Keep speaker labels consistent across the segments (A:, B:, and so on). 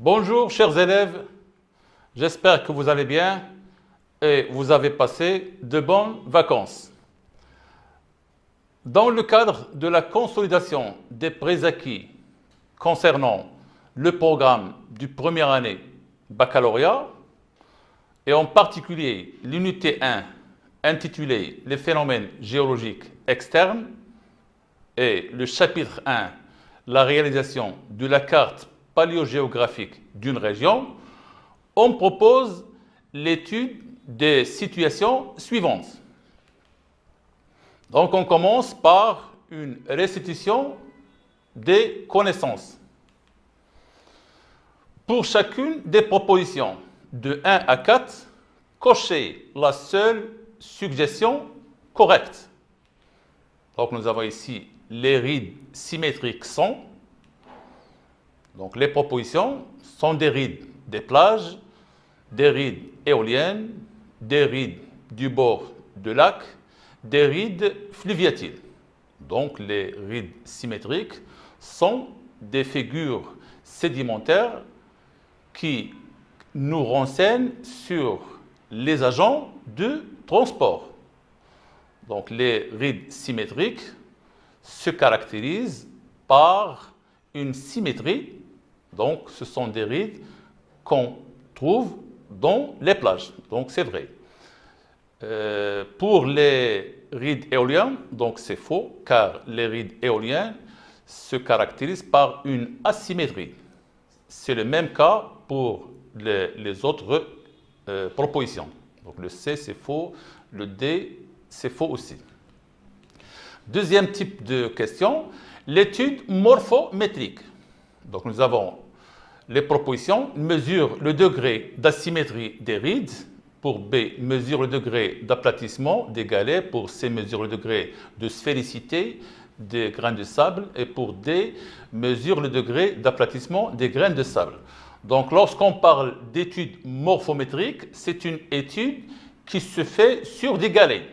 A: Bonjour chers élèves, j'espère que vous allez bien et vous avez passé de bonnes vacances. Dans le cadre de la consolidation des préacquis concernant le programme du première année baccalauréat et en particulier l'unité 1 intitulée Les phénomènes géologiques externes et le chapitre 1 La réalisation de la carte paléogéographique d'une région, on propose l'étude des situations suivantes. Donc on commence par une restitution des connaissances. Pour chacune des propositions de 1 à 4, cochez la seule suggestion correcte. Donc nous avons ici les rides symétriques sont. Donc les propositions sont des rides des plages, des rides éoliennes, des rides du bord de lac, des rides fluviatiles. Donc les rides symétriques sont des figures sédimentaires qui nous renseignent sur les agents de transport. Donc les rides symétriques se caractérisent par une symétrie. Donc ce sont des rides qu'on trouve dans les plages. Donc c'est vrai. Pour les rides éoliennes, donc c'est faux, car les rides éoliennes se caractérisent par une asymétrie. C'est le même cas pour les autres propositions. Donc le C c'est faux, le D c'est faux aussi. Deuxième type de question, l'étude morphométrique. Donc nous avons les propositions, mesure le degré d'asymétrie des rides. Pour B, mesure le degré d'aplatissement des galets. Pour C, mesure le degré de sphéricité des grains de sable. Et pour D, mesure le degré d'aplatissement des grains de sable. Donc lorsqu'on parle d'étude morphométrique, c'est une étude qui se fait sur des galets.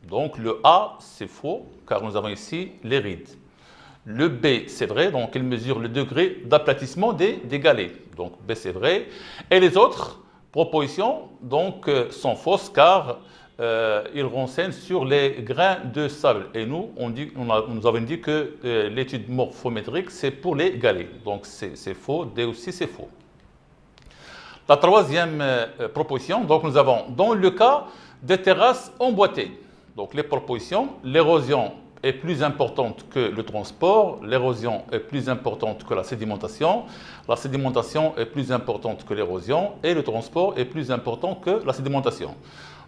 A: Donc le A, c'est faux, car nous avons ici les rides. Le B, c'est vrai, donc il mesure le degré d'aplatissement des galets. Donc B, c'est vrai. Et les autres propositions donc, sont fausses, car ils renseignent sur les grains de sable. Et nous, nous avons dit que l'étude morphométrique, c'est pour les galets. Donc c'est faux, D aussi, c'est faux. La troisième proposition, donc nous avons dans le cas des terrasses emboîtées. Donc les propositions, l'érosion est plus importante que le transport, l'érosion est plus importante que la sédimentation est plus importante que l'érosion et le transport est plus important que la sédimentation.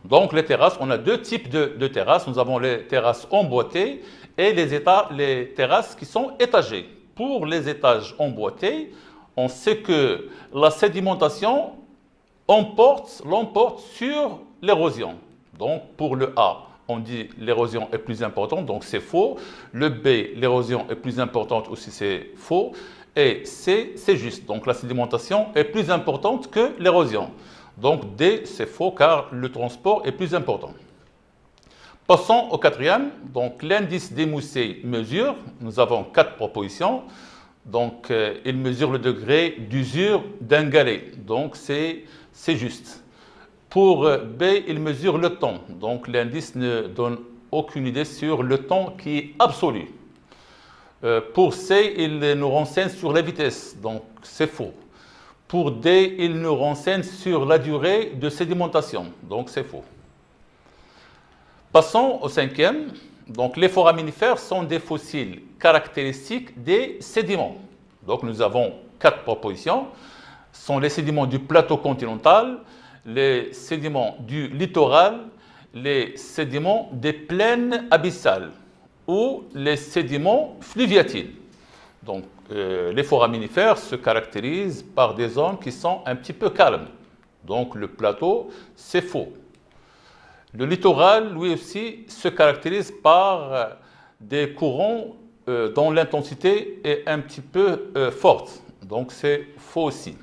A: Donc les terrasses, on a deux types de terrasses. Nous avons les terrasses emboîtées et les terrasses qui sont étagées. Pour les étages emboîtés, on sait que la sédimentation l'emporte sur l'érosion. Donc pour le A, on dit l'érosion est plus importante, donc c'est faux. Le B, l'érosion est plus importante aussi, c'est faux. Et C, c'est juste. Donc la sédimentation est plus importante que l'érosion. Donc D, c'est faux car le transport est plus important. Passons au quatrième. Donc l'indice d'émoussé mesure. Nous avons 4 propositions. Donc il mesure le degré d'usure d'un galet. Donc c'est juste. Pour B, il mesure le temps. Donc l'indice ne donne aucune idée sur le temps qui est absolu. Pour C, il nous renseigne sur la vitesse. Donc c'est faux. Pour D, il nous renseigne sur la durée de sédimentation. Donc c'est faux. Passons au cinquième. Donc les foraminifères sont des fossiles caractéristiques des sédiments. Donc nous avons 4 propositions. Ce sont les sédiments du plateau continental, les sédiments du littoral, les sédiments des plaines abyssales ou les sédiments fluviatiles. Donc, les foraminifères se caractérisent par des zones qui sont un petit peu calmes. Donc, le plateau, c'est faux. Le littoral, lui aussi, se caractérise par des courants dont l'intensité est un petit peu forte. Donc, c'est faux aussi.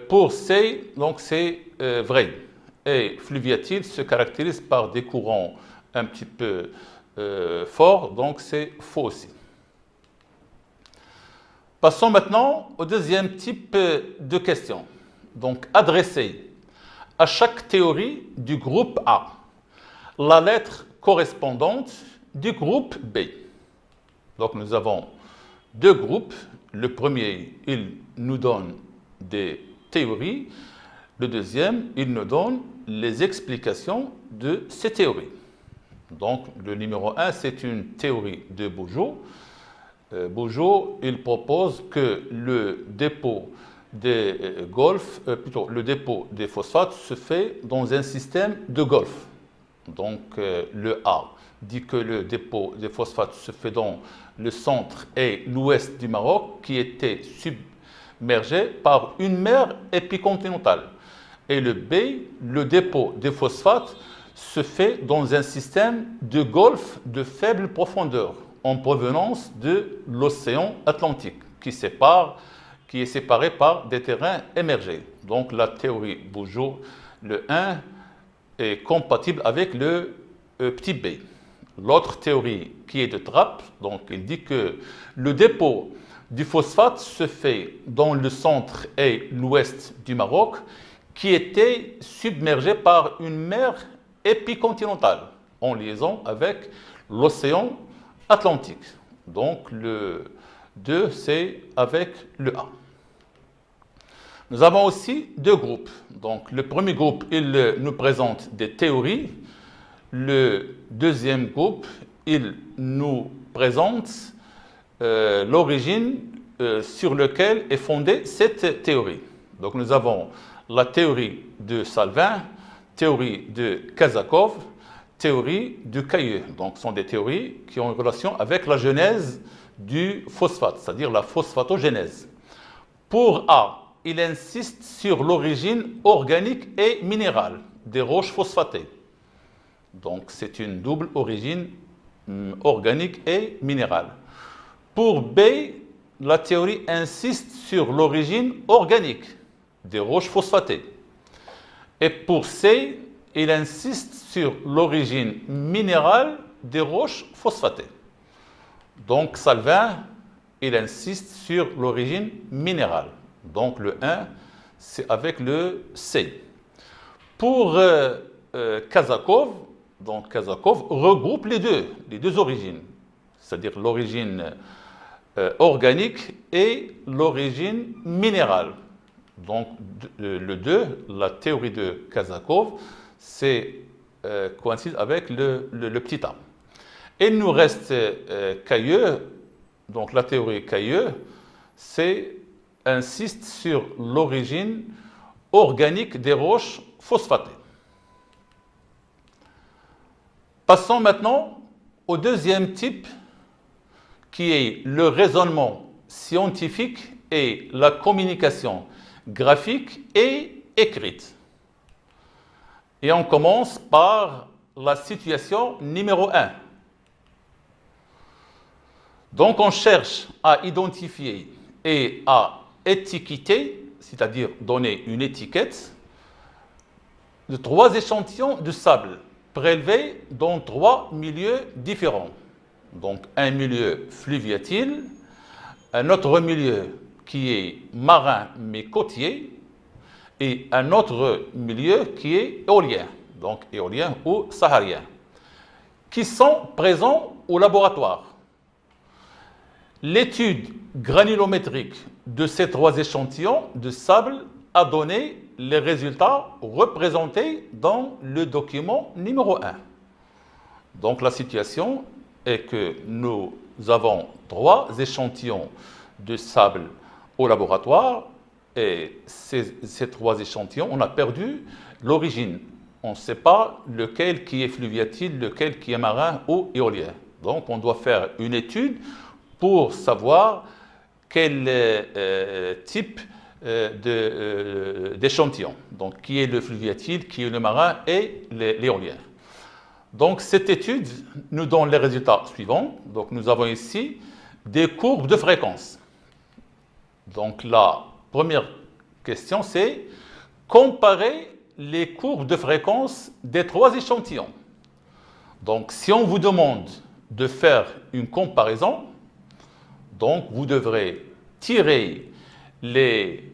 A: Pour C, donc c'est vrai. Et fluviatile se caractérise par des courants un petit peu forts, donc c'est faux aussi. Passons maintenant au deuxième type de question. Donc, adresser à chaque théorie du groupe A la lettre correspondante du groupe B. Donc, nous avons deux groupes. Le premier, il nous donne des théories. Le deuxième, il nous donne les explications de ces théories. Donc, le numéro 1, c'est une théorie de Bourgeot. Bourgeot, il propose que le dépôt des le dépôt des phosphates se fait dans un système de golfe. Donc, le A dit que le dépôt des phosphates se fait dans le centre et l'ouest du Maroc, qui était submergé par une mer épicontinentale. Et le B, le dépôt des phosphates se fait dans un système de golfe de faible profondeur, en provenance de l'océan Atlantique, qui est séparé par des terrains émergés. Donc la théorie Bourgeot, le 1, est compatible avec le petit b. L'autre théorie qui est de Trapp, donc il dit que le dépôt du phosphate se fait dans le centre et l'ouest du Maroc, qui était submergé par une mer épicontinentale, en liaison avec l'océan Atlantique. Donc le 2, c'est avec le A. Nous avons aussi deux groupes. Donc le premier groupe, il nous présente des théories. Le deuxième groupe, il nous présente l'origine sur laquelle est fondée cette théorie. Donc nous avons la théorie de Salvin, théorie de Kazakov, théorie de Cailleux. Donc ce sont des théories qui ont une relation avec la genèse du phosphate, c'est-à-dire la phosphatogénèse. Pour A, il insiste sur l'origine organique et minérale des roches phosphatées. Donc c'est une double origine organique et minérale. Pour B, la théorie insiste sur l'origine organique des roches phosphatées. Et pour C, il insiste sur l'origine minérale des roches phosphatées. Donc Salvin, il insiste sur l'origine minérale. Donc le 1, c'est avec le C. Pour Kazakov, donc Kazakov regroupe les deux origines, c'est-à-dire l'origine organique et l'origine minérale. Donc le 2, la théorie de Kazakov, coïncide avec le petit a. Et il nous reste Cailleux, donc la théorie Cailleux, insiste sur l'origine organique des roches phosphatées. Passons maintenant au deuxième type, qui est le raisonnement scientifique et la communication graphique et écrite. Et on commence par la situation numéro 1. Donc on cherche à identifier et à étiqueter, c'est-à-dire donner une étiquette, de 3 échantillons de sable prélevés dans 3 milieux différents. Donc un milieu fluviatile, un autre milieu qui est marin mais côtier, et un autre milieu qui est éolien, donc éolien ou saharien, qui sont présents au laboratoire. L'étude granulométrique de ces 3 échantillons de sable a donné les résultats représentés dans le document numéro 1. Donc la situation est que nous avons 3 échantillons de sable au laboratoire, et ces 3 échantillons, on a perdu l'origine. On ne sait pas lequel qui est fluviatile, lequel qui est marin ou éolien. Donc on doit faire une étude pour savoir quel type d'échantillon. Donc qui est le fluviatile, qui est le marin et l'éolien. Donc cette étude nous donne les résultats suivants. Donc nous avons ici des courbes de fréquence. Donc la première question, c'est comparer les courbes de fréquence des 3 échantillons. Donc si on vous demande de faire une comparaison, donc vous devrez tirer les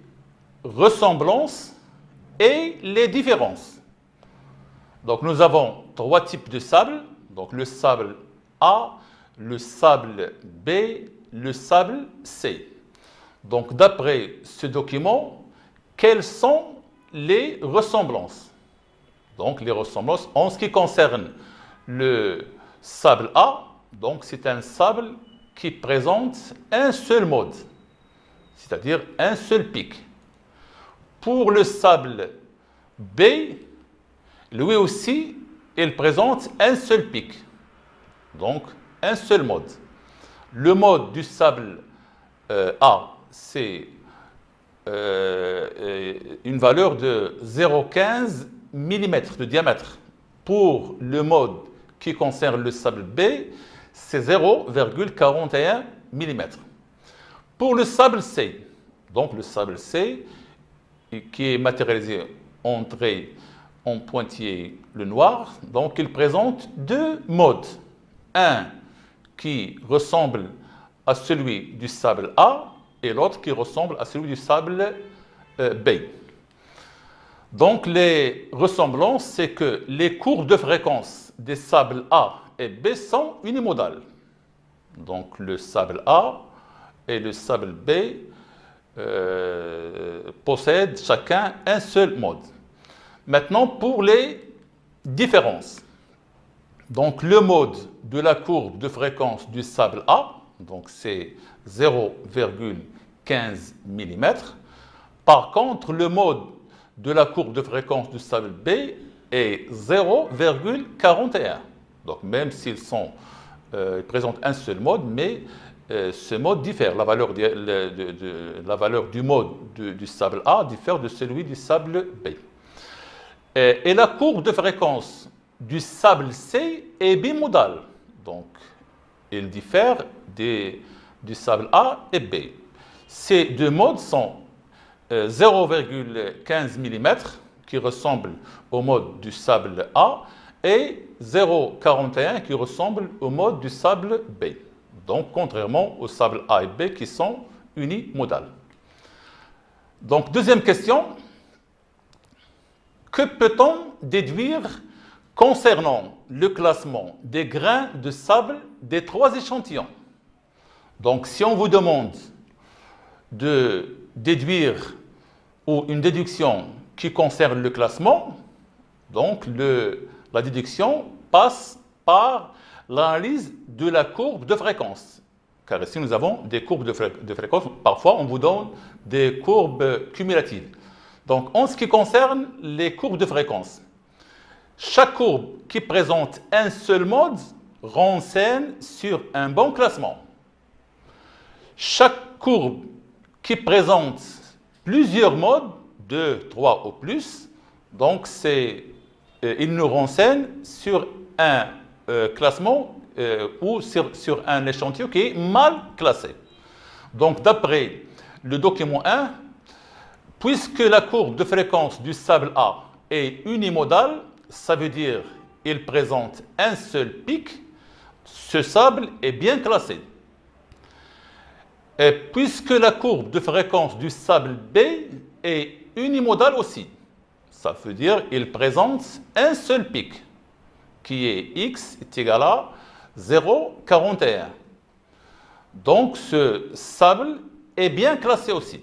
A: ressemblances et les différences. Donc nous avons trois types de sable, donc le sable A, le sable B, le sable C. Donc d'après ce document, quelles sont les ressemblances? Donc les ressemblances en ce qui concerne le sable A, donc c'est un sable qui présente un seul mode, c'est-à-dire un seul pic. Pour le sable B, lui aussi, il présente un seul pic, donc un seul mode. Le mode du sable A, c'est une valeur de 0,15 mm de diamètre. Pour le mode qui concerne le sable B, c'est 0,41 mm. Pour le sable C, donc le sable C, qui est matérialisé en trait en pointillé le noir, donc il présente deux modes. Un qui ressemble à celui du sable A et l'autre qui ressemble à celui du sable B. Donc les ressemblances, c'est que les courbes de fréquence des sables A et B sont unimodales. Donc le sable A et le sable B possèdent chacun un seul mode. Maintenant pour les différences. Donc le mode de la courbe de fréquence du sable A, donc c'est 0,15 mm. Par contre, le mode de la courbe de fréquence du sable B est 0,41. Donc même s'ils présentent un seul mode, mais ce mode diffère. La valeur du mode du sable A diffère de celui du sable B. Et la courbe de fréquence du sable C est bimodale. Donc, il diffère du sable A et B. Ces deux modes sont 0,15 mm, qui ressemble au mode du sable A, et 0,41 qui ressemble au mode du sable B. Donc, contrairement au sable A et B qui sont unimodales. Donc, deuxième question. Que peut-on déduire concernant le classement des grains de sable des trois échantillons? Donc, si on vous demande de déduire ou une déduction qui concerne le classement, donc la déduction passe par l'analyse de la courbe de fréquence. Car ici, nous avons des courbes de fréquence. Parfois, on vous donne des courbes cumulatives. Donc, en ce qui concerne les courbes de fréquence, chaque courbe qui présente un seul mode renseigne sur un bon classement. Chaque courbe qui présente plusieurs modes, 2, 3 ou plus, donc il nous renseigne sur un classement ou sur un échantillon qui est mal classé. Donc, d'après le document 1, puisque la courbe de fréquence du sable A est unimodale, ça veut dire qu'il présente un seul pic, ce sable est bien classé. Et puisque la courbe de fréquence du sable B est unimodale aussi, ça veut dire qu'il présente un seul pic, qui est x est égal à 0,41. Donc ce sable est bien classé aussi.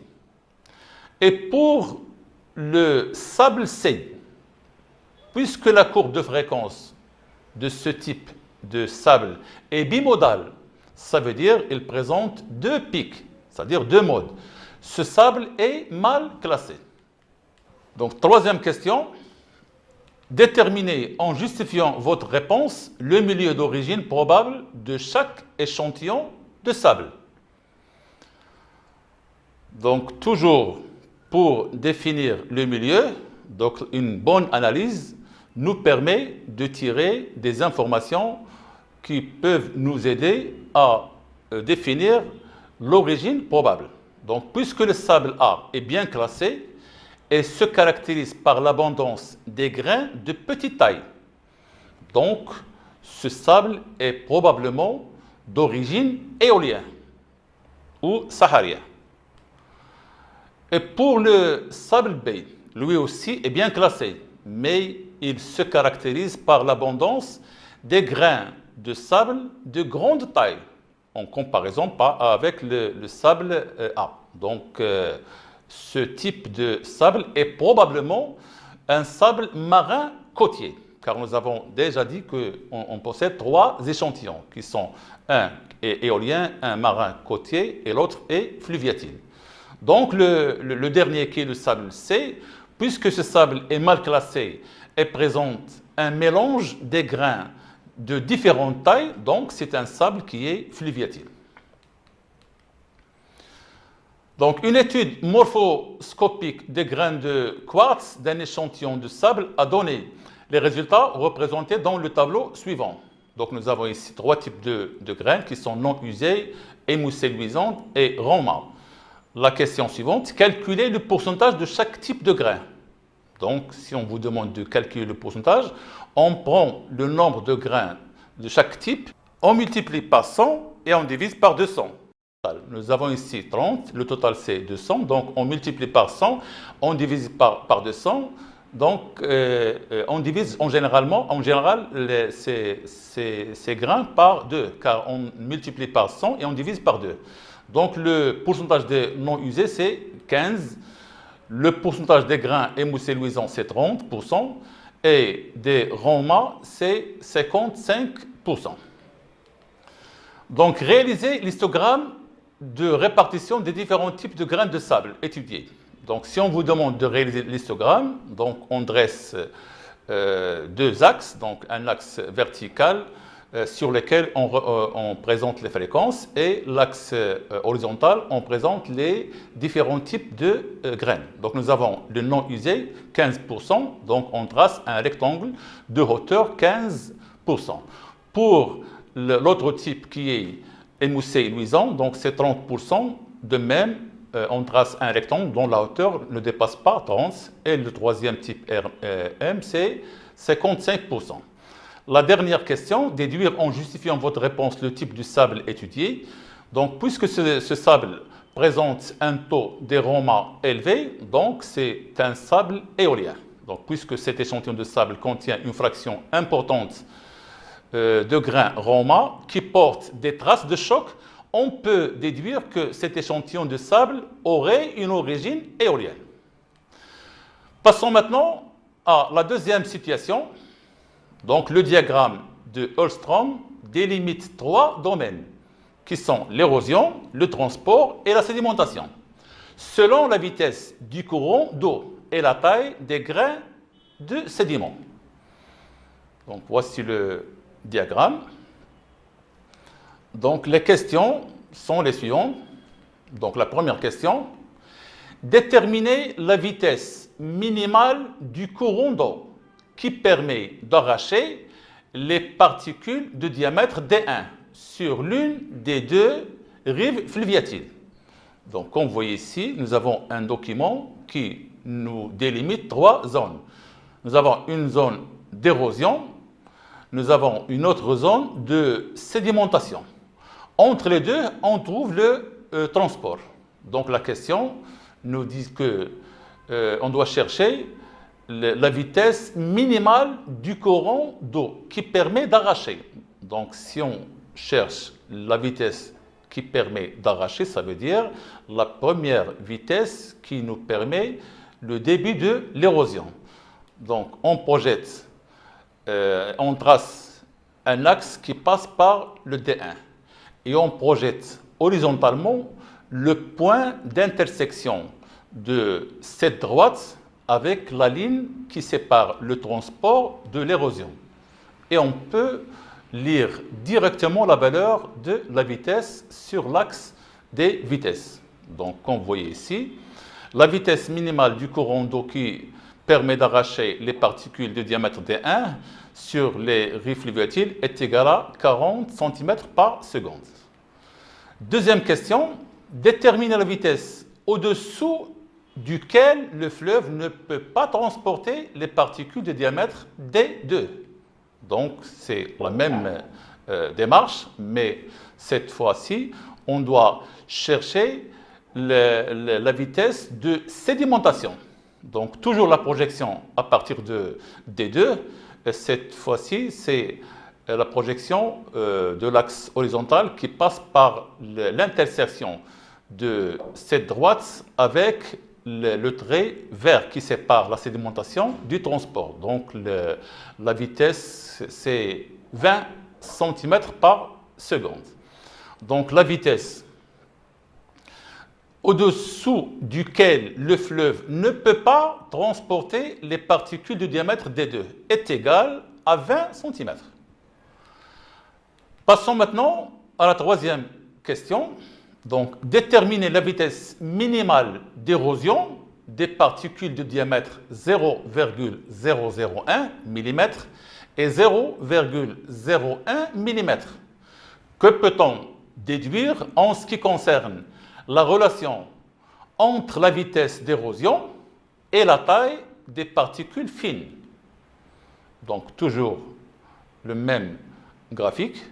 A: Et pour le sable C, puisque la courbe de fréquence de ce type de sable est bimodale, ça veut dire qu'il présente deux pics, c'est-à-dire deux modes. Ce sable est mal classé. Donc, troisième question. Déterminez en justifiant votre réponse le milieu d'origine probable de chaque échantillon de sable. Donc, toujours pour définir le milieu, donc une bonne analyse nous permet de tirer des informations qui peuvent nous aider à définir l'origine probable. Donc, puisque le sable A est bien classé et se caractérise par l'abondance des grains de petite taille, donc ce sable est probablement d'origine éolienne ou saharienne. Et pour le sable Bay, lui aussi est bien classé, mais il se caractérise par l'abondance des grains de sable de grande taille, en comparaison avec le sable A. Donc, ce type de sable est probablement un sable marin côtier, car nous avons déjà dit qu'on possède 3 échantillons, qui sont un est éolien, un marin côtier et l'autre est fluviatile. Donc le dernier qui est le sable C, puisque ce sable est mal classé et présente un mélange des grains de différentes tailles, donc c'est un sable qui est fluviatile. Donc une étude morphoscopique des grains de quartz d'un échantillon de sable a donné les résultats représentés dans le tableau suivant. Donc nous avons ici 3 types de grains qui sont non usés, émoussés luisants et roma. La question suivante, calculez le pourcentage de chaque type de grain. Donc, si on vous demande de calculer le pourcentage, on prend le nombre de grains de chaque type, on multiplie par 100 et on divise par 200. Nous avons ici 30, le total c'est 200, donc on multiplie par 100, on divise par 200, donc on divise en général ces grains par 2, car on multiplie par 100 et on divise par 2. Donc le pourcentage des non usés c'est 15, le pourcentage des grains émoussés luisants c'est 30% et des roma c'est 55%. Donc réalisez l'histogramme de répartition des différents types de grains de sable étudiés. Donc si on vous demande de réaliser l'histogramme, donc on dresse 2 axes, donc un axe vertical sur lequel on présente les fréquences et l'axe horizontal, on présente les différents types de graines. Donc nous avons le non usé, 15%, donc on trace un rectangle de hauteur 15%. Pour l'autre type qui est émoussé et luisant, donc c'est 30%, de même, on trace un rectangle dont la hauteur ne dépasse pas 30, et le troisième type RM, c'est 55%. La dernière question, déduire en justifiant votre réponse le type du sable étudié. Donc, puisque ce sable présente un taux d'aroma élevé, donc c'est un sable éolien. Donc, puisque cet échantillon de sable contient une fraction importante de grains roma qui portent des traces de choc, on peut déduire que cet échantillon de sable aurait une origine éolienne. Passons maintenant à la deuxième situation. Donc, le diagramme de Holmstrom délimite 3 domaines qui sont l'érosion, le transport et la sédimentation, selon la vitesse du courant d'eau et la taille des grains de sédiments. Donc, voici le diagramme. Donc, les questions sont les suivantes. Donc, la première question, déterminer la vitesse minimale du courant d'eau qui permet d'arracher les particules de diamètre D1 sur l'une des 2 rives fluviatiles. Donc, comme vous voyez ici, nous avons un document qui nous délimite 3 zones. Nous avons une zone d'érosion, nous avons une autre zone de sédimentation. Entre les deux, on trouve le transport. Donc, la question nous dit qu'on doit chercher la vitesse minimale du courant d'eau qui permet d'arracher. Donc, si on cherche la vitesse qui permet d'arracher, ça veut dire la première vitesse qui nous permet le début de l'érosion. Donc, on projette, on trace un axe qui passe par le D1 et on projette horizontalement le point d'intersection de cette droite avec la ligne qui sépare le transport de l'érosion. Et on peut lire directement la valeur de la vitesse sur l'axe des vitesses. Donc, comme vous voyez ici, la vitesse minimale du courant d'eau qui permet d'arracher les particules de diamètre D1 sur les rives fluviatiles est égale à 40 cm par seconde. Deuxième question, déterminer la vitesse au-dessous duquel le fleuve ne peut pas transporter les particules de diamètre D2. Donc, c'est la même démarche, mais cette fois-ci, on doit chercher la vitesse de sédimentation. Donc, toujours la projection à partir de D2. Et cette fois-ci, c'est la projection de l'axe horizontal qui passe par l'intersection de cette droite avec le trait vert qui sépare la sédimentation du transport. Donc, la vitesse, c'est 20 cm par seconde. Donc, la vitesse au-dessous duquel le fleuve ne peut pas transporter les particules de diamètre D2 est égale à 20 cm. Passons maintenant à la troisième question. Donc, déterminer la vitesse minimale d'érosion des particules de diamètre 0,001 mm et 0,01 mm. Que peut-on déduire en ce qui concerne la relation entre la vitesse d'érosion et la taille des particules fines? Donc, toujours le même graphique.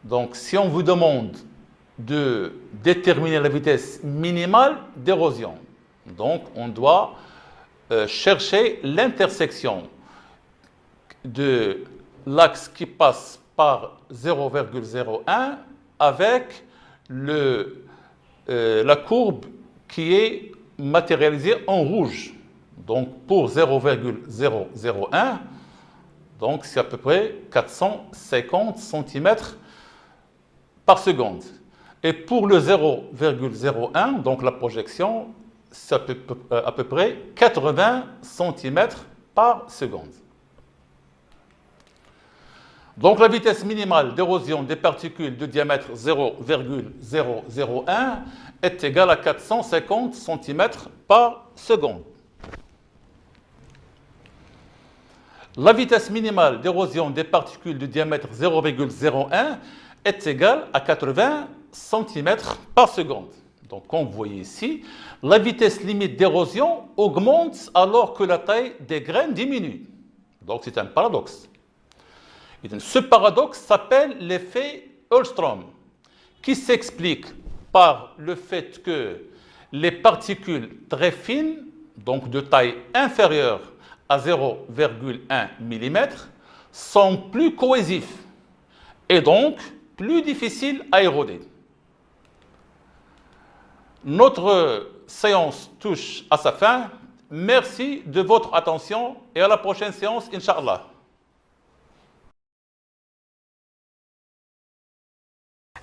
A: Donc, si on vous demande de déterminer la vitesse minimale d'érosion, donc on doit chercher l'intersection de l'axe qui passe par 0,01 avec la courbe qui est matérialisée en rouge. Donc pour 0,001, donc c'est à peu près 450 cm par seconde. Et pour le 0,01, donc la projection, c'est à peu près 80 cm par seconde. Donc la vitesse minimale d'érosion des particules de diamètre 0,001 est égale à 450 cm par seconde. La vitesse minimale d'érosion des particules de diamètre 0,01 est égale à 80 cm par seconde. Donc comme vous voyez ici, la vitesse limite d'érosion augmente alors que la taille des graines diminue. Donc c'est un paradoxe. Et ce paradoxe s'appelle l'effet Hallström, qui s'explique par le fait que les particules très fines, donc de taille inférieure à 0,1 mm, sont plus cohésifs et donc plus difficiles à éroder. Notre séance touche à sa fin. Merci de votre attention et à la prochaine séance, Inch'Allah.